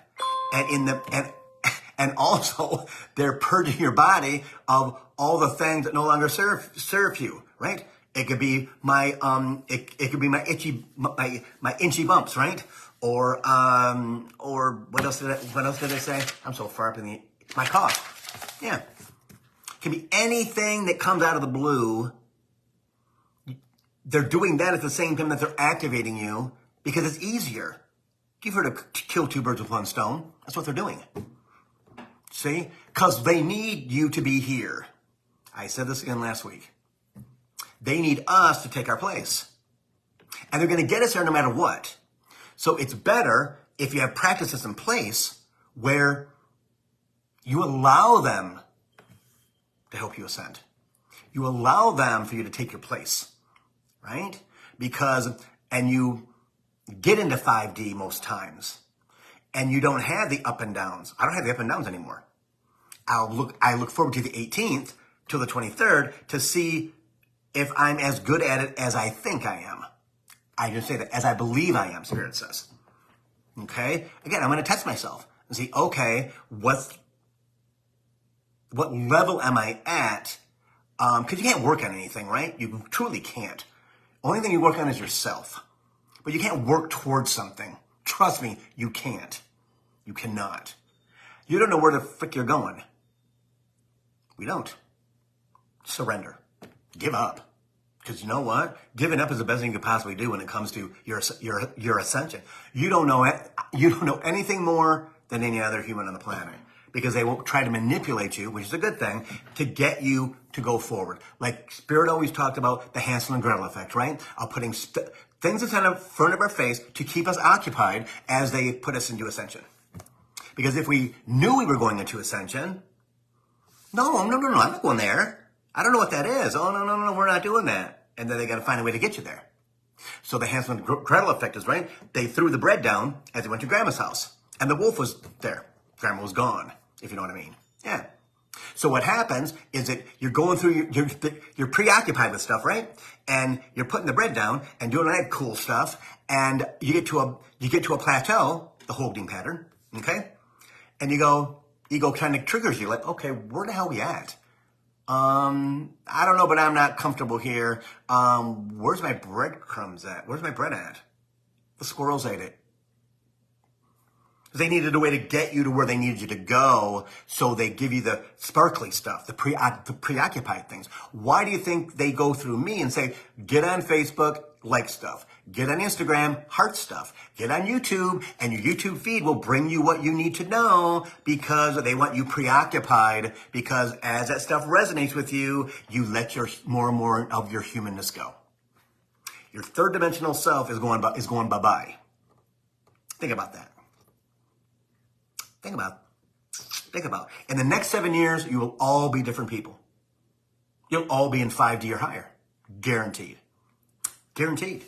And also they're purging your body of all the things that no longer serve you, right? It could be my it could be my itchy bumps, right? Or what else did I say? I'm so far up in my cough. Yeah. It can be anything that comes out of the blue. They're doing that at the same time that they're activating you because it's easier. You've heard of kill two birds with one stone. That's what they're doing. See? Because they need you to be here. I said this again last week. They need us to take our place. And they're going to get us there no matter what. So it's better if you have practices in place where you allow them to help you ascend. You allow them for you to take your place, right? And you get into 5D most times, and you don't have the up and downs. I don't have the up and downs anymore. I look forward to the 18th till the 23rd to see if I'm as good at it as I think I am. I just say that as I believe I am, Spirit says. Okay? Again, I'm going to test myself and see, okay, what level am I at? Because you can't work on anything, right? You truly can't. Only thing you work on is yourself. But you can't work towards something. Trust me, you can't. You cannot. You don't know where the frick you're going. We don't. Surrender. Give up. Because you know what? Giving up is the best thing you could possibly do when it comes to your ascension. You don't know anything more than any other human on the planet. Because they will try to manipulate you, which is a good thing, to get you to go forward. Like Spirit always talked about the Hansel and Gretel effect, right? Of putting Things that's in front of our face to keep us occupied as they put us into ascension. Because if we knew we were going into ascension, no, I'm not going there. I don't know what that is. Oh, no, we're not doing that. And then they got to find a way to get you there. So the Hansel and Gretel effect is, right? They threw the bread down as they went to Grandma's house. And the wolf was there. Grandma was gone, if you know what I mean. Yeah. So what happens is that you're going through, you're preoccupied with stuff, right? And you're putting the bread down and doing all that cool stuff. And you get to a plateau, the holding pattern, okay? And ego kind of triggers you, like, okay, where the hell are we at? I don't know, but I'm not comfortable here. Where's my breadcrumbs at? Where's my bread at? The squirrels ate it. They needed a way to get you to where they needed you to go, so they give you the sparkly stuff, the preoccupied things. Why do you think they go through me and say, get on Facebook, like stuff. Get on Instagram, heart stuff. Get on YouTube, and your YouTube feed will bring you what you need to know, because they want you preoccupied, because as that stuff resonates with you, you let your more and more of your humanness go. Your third dimensional self is going bye-bye. Think about that. Think about. In the next 7 years, you will all be different people. You'll all be in 5D or higher. Guaranteed. Guaranteed.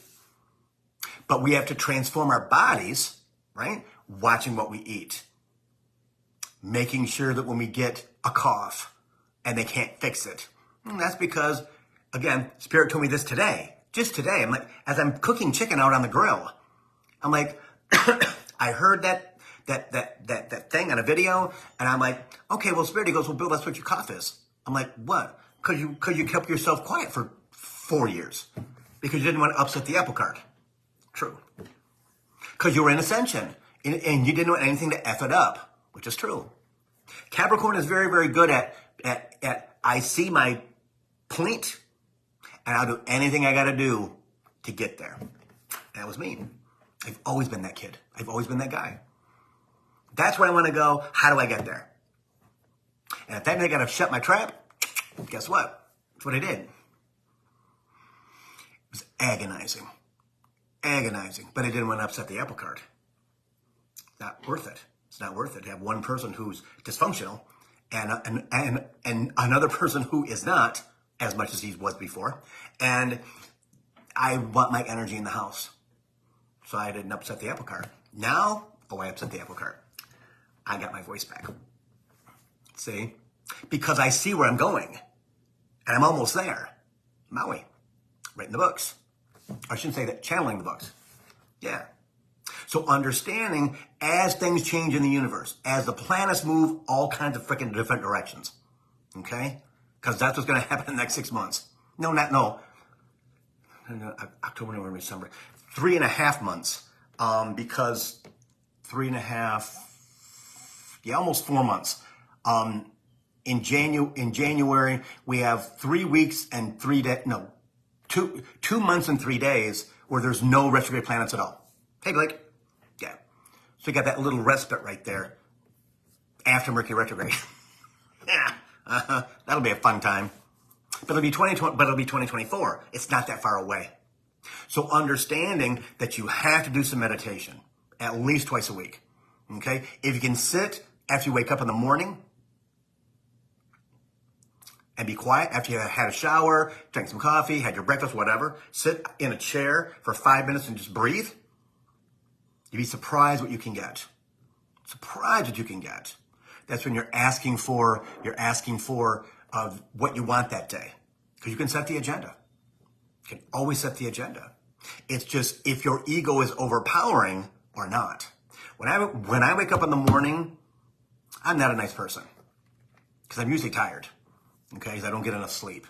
But we have to transform our bodies, right? Watching what we eat. Making sure that when we get a cough and they can't fix it. That's because, again, Spirit told me this today. Just today. I'm like, as I'm cooking chicken out on the grill, I'm like, I heard that thing on a video, and I'm like, okay, well, Spirit, he goes, well, Bill, that's what your cough is. I'm like, what? Because you kept yourself quiet for 4 years. Because you didn't want to upset the apple cart. True. Because you were in ascension, and you didn't want anything to F it up, which is true. Capricorn is very, very good at I see my point, and I'll do anything I got to do to get there. That was me. I've always been that kid. I've always been that guy. That's where I want to go. How do I get there? And if that meant I got to shut my trap, guess what? That's what I did. It was agonizing. But I didn't want to upset the apple cart. Not worth it. It's not worth it to have one person who's dysfunctional and another person who is not, as much as he was before. And I want my energy in the house. So I didn't upset the apple cart. Now, I upset the apple cart. I got my voice back. See? Because I see where I'm going. And I'm almost there. Maui. Right in the books. I shouldn't say that. Channeling the books. Yeah. So understanding as things change in the universe, as the planets move all kinds of freaking different directions. Okay? Because that's what's going to happen in the next 6 months. No. October, November, December. 3.5 months. Because 3.5, almost 4 months. In January, we have 3 weeks and 3 days, 2 months and 3 days where there's no retrograde planets at all. Hey, Blake. Yeah. So you got that little respite right there after Mercury retrograde. Yeah. That'll be a fun time. But it'll be 2024. It's not that far away. So understanding that you have to do some meditation at least twice a week. Okay? If you can sit after you wake up in the morning and be quiet after you had a shower, drank some coffee, had your breakfast, whatever, sit in a chair for 5 minutes and just breathe, you'd be surprised what you can get. Surprised what you can get. That's when you're asking for what you want that day. Because you can set the agenda. You can always set the agenda. It's just if your ego is overpowering or not. When I wake up in the morning, I'm not a nice person. Because I'm usually tired. Okay? Because I don't get enough sleep.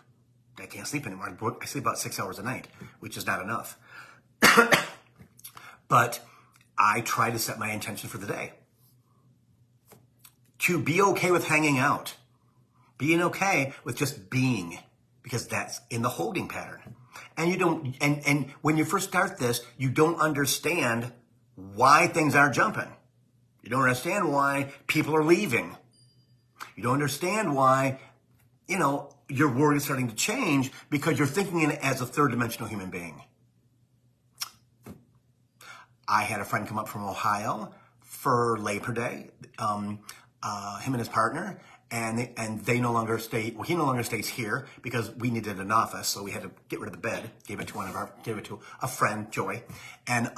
I can't sleep anymore. I sleep about 6 hours a night, which is not enough. But I try to set my intention for the day. To be okay with hanging out. Being okay with just being. Because that's in the holding pattern. And you don't, and when you first start this, you don't understand why things aren't jumping. You don't understand why people are leaving. You don't understand why, your world is starting to change because you're thinking in it as a third dimensional human being. I had a friend come up from Ohio for Labor Day, him and his partner, and they no longer stay. Well, he no longer stays here because we needed an office, so we had to get rid of the bed. Gave it to a friend, Joy, and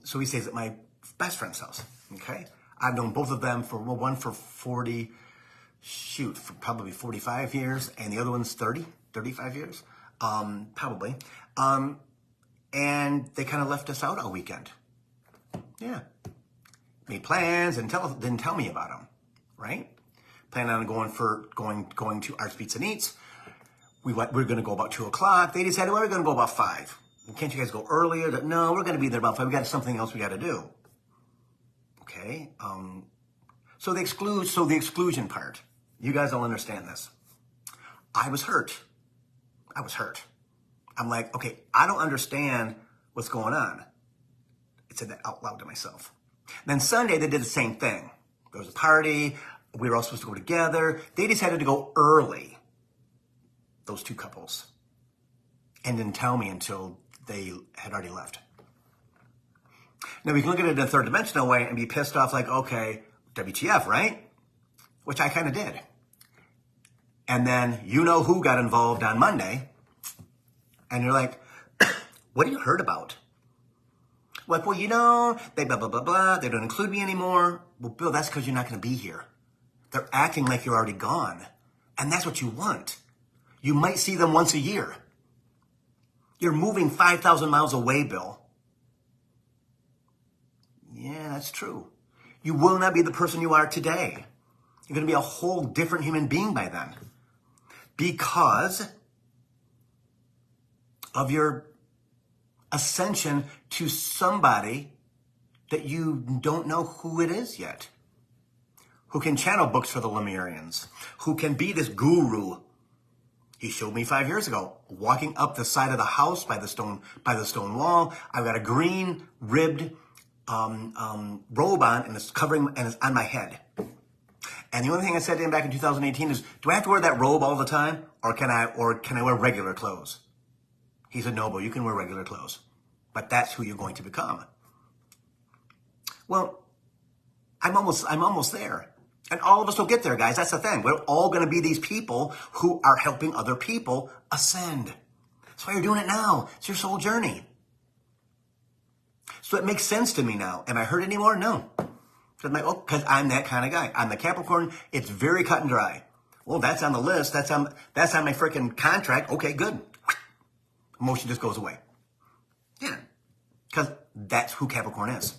so he stays at my best friend's house. Okay, I've known both of them for one for probably 45 years, and the other one's 35 years, probably. And they kind of left us out all weekend. Yeah. Made plans and didn't tell me about them, right? Planned on going to Arts Pizza and Eats. We're going to go about 2 o'clock. They decided, well, we're going to go about 5. Can't you guys go earlier? No, we're going to be there about 5. We got something else we got to do. Okay. So the exclusion part. You guys don't understand this. I was hurt. I'm like, okay, I don't understand what's going on. I said that out loud to myself. Then Sunday, they did the same thing. There was a party. We were all supposed to go together. They decided to go early, those 2 couples, and didn't tell me until they had already left. Now, we can look at it in a third-dimensional way and be pissed off like, okay, WTF, right? Which I kind of did. And then you know who got involved on Monday. And you're like, what have you heard about? Like, well, they blah, blah, blah, blah. They don't include me anymore. Well, Bill, that's because you're not going to be here. They're acting like you're already gone. And that's what you want. You might see them once a year. You're moving 5,000 miles away, Bill. Yeah, that's true. You will not be the person you are today. You're going to be a whole different human being by then. Because of your ascension to somebody that you don't know who it is yet. Who can channel books for the Lemurians. Who can be this guru. He showed me 5 years ago, walking up the side of the house by the stone wall. I've got a green ribbed robe on, and it's covering, and it's on my head. And the only thing I said to him back in 2018 is, do I have to wear that robe all the time, or can I wear regular clothes? He said, no, Bo, you can wear regular clothes, but that's who you're going to become. Well, I'm almost there. And all of us will get there, guys. That's the thing. We're all going to be these people who are helping other people ascend. That's why you're doing it now. It's your soul journey. So it makes sense to me now. Am I hurt anymore? No. Because I'm that kind of guy. I'm the Capricorn. It's very cut and dry. Well, that's on the list. That's on my freaking contract. Okay, good. Emotion just goes away. Yeah. Because that's who Capricorn is.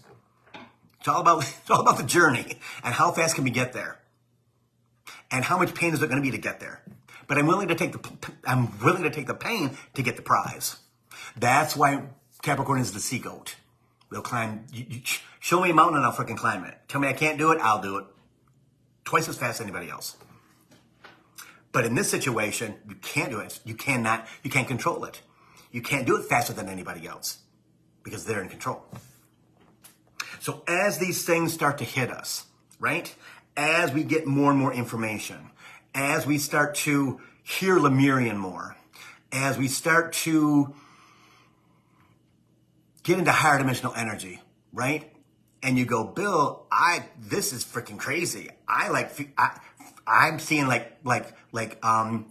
It's all about the journey and how fast can we get there, and how much pain is it going to be to get there. But I'm willing to take the pain to get the prize. That's why Capricorn is the sea goat. They'll climb. Show me a mountain and I'll freaking climb it. Tell me I can't do it, I'll do it twice as fast as anybody else. But in this situation, you can't do it. You can't control it. You can't do it faster than anybody else because they're in control. So as these things start to hit us, right? As we get more and more information, as we start to hear Lemurian more, as we start to get into higher dimensional energy, right? And you go, Bill, this is freaking crazy. I'm seeing like cotton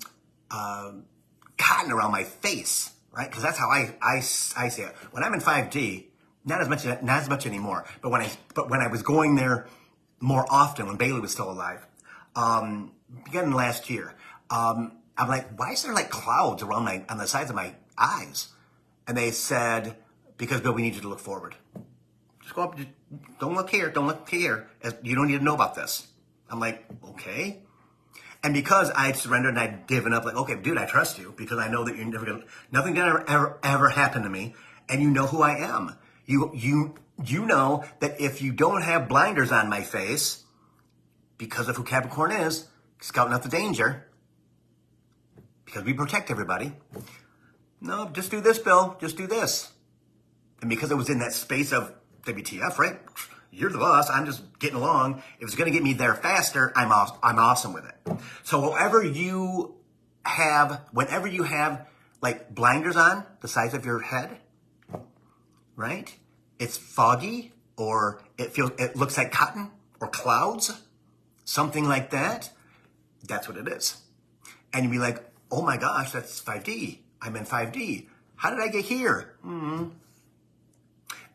around my face, right? Because that's how I see it. When I'm in 5D, not as much anymore. But when I was going there more often, when Bailey was still alive, beginning last year, I'm like, why is there like clouds around on the sides of my eyes? And they said, because Bill, we need you to look forward. Just go up. Don't look here. Don't look here. You don't need to know about this. I'm like, okay. And because I had surrendered and I'd given up, like, okay, dude, I trust you because I know that you're never nothing gonna ever happen to me, and you know who I am. You know that if you don't have blinders on my face, because of who Capricorn is, scouting out the danger, because we protect everybody. No, just do this, Bill. Just do this. And because I was in that space of WTF, right? You're the boss. I'm just getting along. If it's going to get me there faster, I'm awesome with it. So whenever you have like blinders on the sides of your head, right? It's foggy, or it looks like cotton or clouds, something like that. That's what it is. And you'd be like, oh my gosh, that's 5D. I'm in 5D. How did I get here?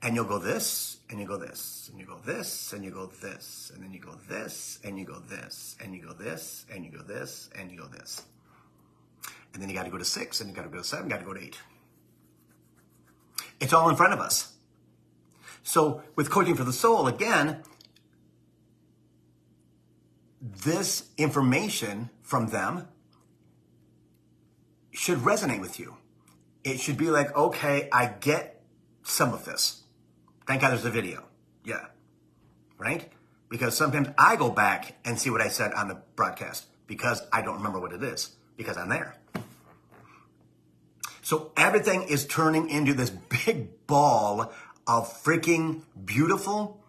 And you'll go this, and you go this, and you go this, and you go this, and then you go this, and you go this, and you go this, and you go this, and you go this. And then you got to go to 6, and you got to go to 7, got to go to 8. It's all in front of us. So with Coaching for the Soul, again, this information from them should resonate with you. It should be like, okay, I get some of this. Thank God there's a video. Yeah. Right? Because sometimes I go back and see what I said on the broadcast because I don't remember what it is because I'm there. So everything is turning into this big ball of freaking beautiful,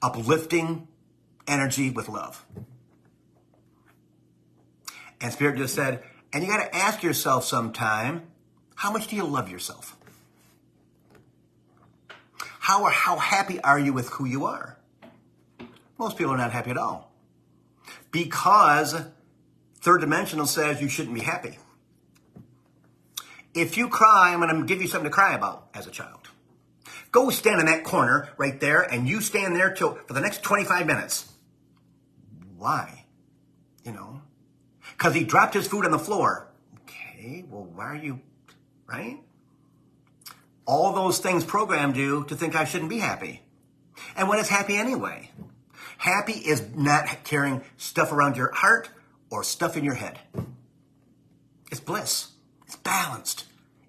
uplifting energy with love. And Spirit just said, and you got to ask yourself sometime, how much do you love yourself? How happy are you with who you are? Most people are not happy at all. Because third dimensional says you shouldn't be happy. If you cry, I'm going to give you something to cry about as a child. Go stand in that corner right there, and you stand there for the next 25 minutes. Why? Because he dropped his food on the floor. Okay, well, why are you, right? All those things programmed you to think I shouldn't be happy. And what is happy anyway? Happy is not carrying stuff around your heart or stuff in your head. It's bliss. It's balanced.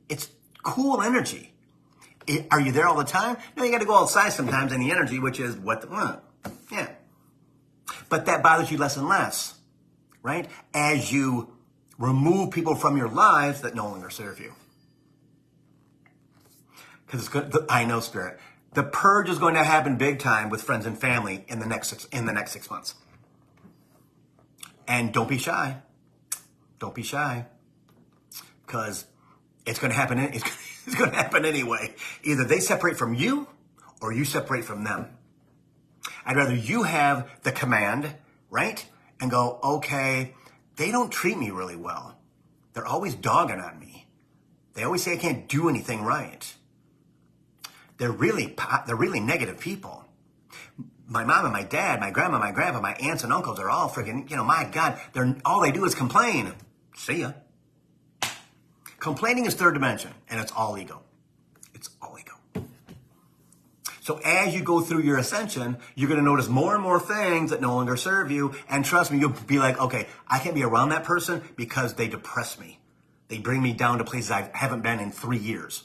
It's cool energy. Are you there all the time? No, you got to go outside sometimes in the energy, which is yeah. But that bothers you less and less, right? As you remove people from your lives that no longer serve you. Because I know, Spirit, the purge is going to happen big time with friends and family in the next 6 months. And don't be shy. Don't be shy. Because it's going to happen. It's going to happen anyway. Either they separate from you or you separate from them. I'd rather you have the command, right? And go, okay, they don't treat me really well. They're always dogging on me. They always say I can't do anything right. They're really negative people. My mom and my dad, my grandma, my grandpa, my aunts and uncles are all freaking, my God, all they do is complain. See ya. Complaining is third dimension, and it's all ego. It's all ego. So as you go through your ascension, you're going to notice more and more things that no longer serve you. And trust me, you'll be like, okay, I can't be around that person because they depress me. They bring me down to places I haven't been in 3 years.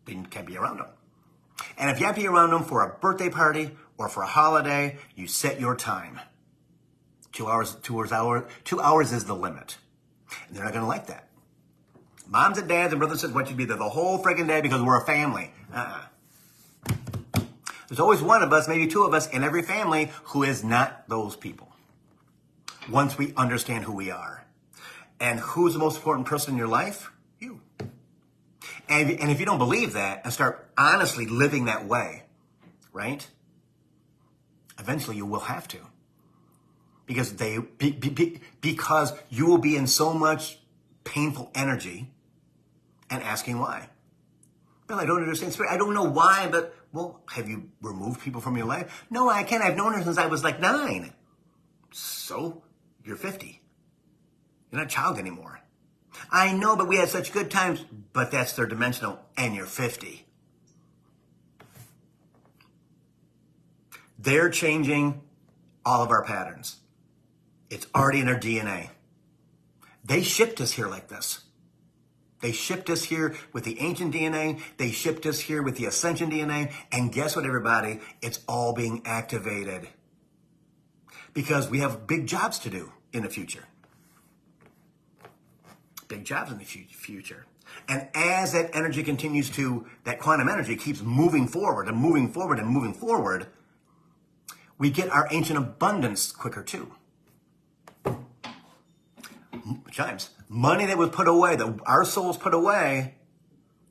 They can't be around them. And if you have to be around them for a birthday party or for a holiday, you set your time. 2 hours, 2 hours is the limit. And they're not going to like that. Moms and dads and brothers and sisters want you to be there the whole freaking day because we're a family. There's always one of us, maybe 2 of us in every family who is not those people. Once we understand who we are. And who's the most important person in your life? You. And if you don't believe that and start honestly living that way, right? Eventually you will have to. Because because you will be in so much painful energy and asking why. Well, I don't understand Spirit. I don't know why, but, well, have you removed people from your life? No, I can't. I've known her since I was like 9. So, you're 50. You're not a child anymore. I know, but we had such good times. But that's third dimensional, and you're 50. They're changing all of our patterns. It's already in our DNA. They shipped us here like this. They shipped us here with the ancient DNA. They shipped us here with the ascension DNA. And guess what, everybody? It's all being activated. Because we have big jobs to do in the future. Big jobs in the future. And as that energy continues to, that quantum energy keeps moving forward and moving forward and moving forward, we get our ancient abundance quicker too. Times. Money that was put away, that our souls put away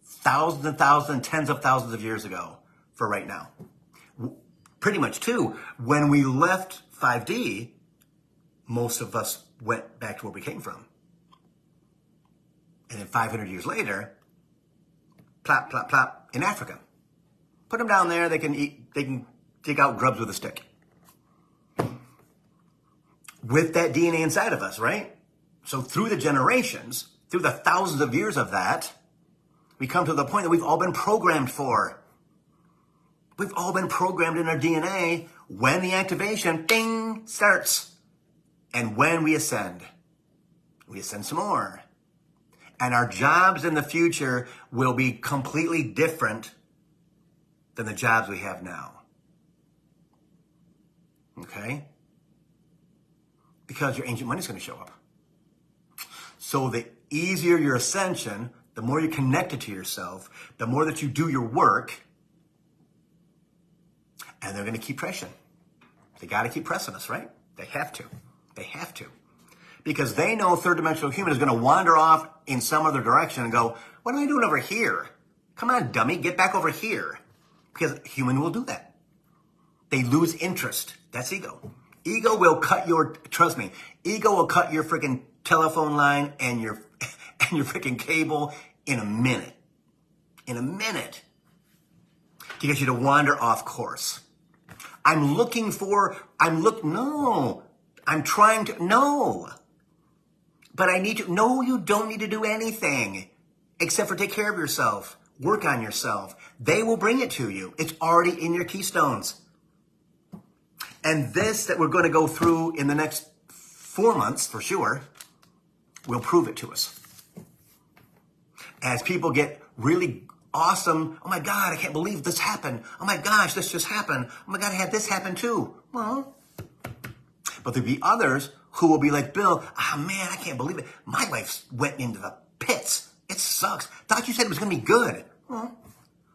thousands and thousands and tens of thousands of years ago. for right now. Pretty much too, when we left 5D, most of us went back to where we came from. And then 500 years later, plop, plop, plop, in Africa. Put them down there, they can dig out grubs with a stick. With that DNA inside of us, right? So through the generations, through the thousands of years of that, we come to the point that we've all been programmed for. We've all been programmed in our DNA when the activation, ding, starts. And when we ascend some more. And our jobs in the future will be completely different than the jobs we have now. Okay? Because your ancient money is going to show up. So the easier your ascension, the more you're connected to yourself, the more that you do your work, and they're going to keep pressing. They got to keep pressing us, right? They have to. They have to. Because they know third dimensional human is going to wander off in some other direction and go, what am I doing over here? Come on, dummy, get back over here. Because human will do that. They lose interest. That's ego. Ego will cut your, trust me, ego will cut your freaking telephone line and your freaking cable in a minute. In a minute. To get you to wander off course. No. But I need to, no, you don't need to do anything except for take care of yourself. Work on yourself. They will bring it to you. It's already in your keystones. And this that we're going to go through in the next 4 months, for sure, will prove it to us. As people get really awesome, oh my God, I can't believe this happened. Oh my gosh, this just happened. Oh my God, I had this happen too. Well, but there'll be others who will be like, Bill, man, I can't believe it. My life went into the pits. It sucks. Thought you said it was going to be good. Well,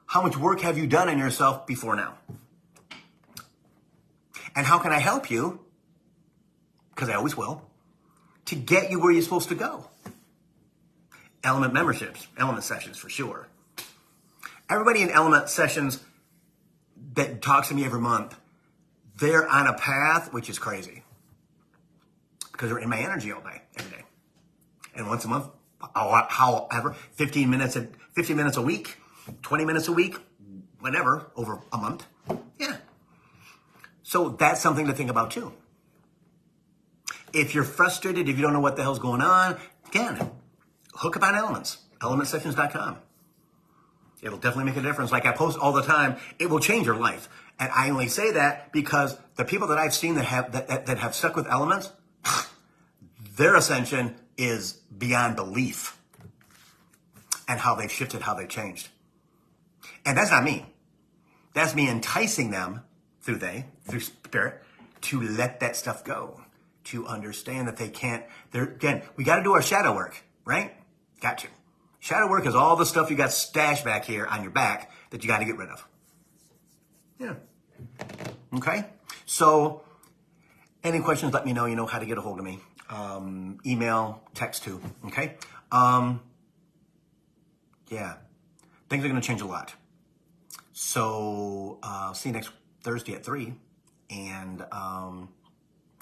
how much work have you done on yourself before now? And how can I help you? Because I always will. To get you where you're supposed to go. Element memberships, element sessions for sure. Everybody in element sessions that talks to me every month, they're on a path, which is crazy. Because they're in my energy all day, every day. And once a month, however, 15 minutes a week, 20 minutes a week, whatever, over a month. Yeah. So that's something to think about too. If you're frustrated, if you don't know what the hell's going on, again, hook up on elements, elementsessions.com. It'll definitely make a difference. Like I post all the time, it will change your life. And I only say that because the people that I've seen that have stuck with elements, their ascension is beyond belief. And how they've shifted, how they've changed. And that's not me. That's me enticing them through spirit, to let that stuff go. To understand that they can't, again, we got to do our shadow work, right? Got to. Shadow work is all the stuff you got stashed back here on your back that you got to get rid of. Yeah. Okay? So, any questions, let me know. You know how to get a hold of me. Email, text too. Okay? Yeah. Things are going to change a lot. So, see you next Thursday at 3. And,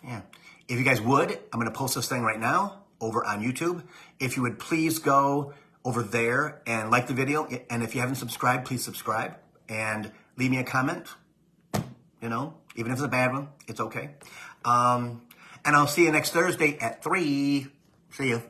yeah. If you guys would, I'm going to post this thing right now over on YouTube. If you would please go over there and like the video. And if you haven't subscribed, please subscribe. And leave me a comment. You know, even if it's a bad one, it's okay. And I'll see you next Thursday at 3. See you.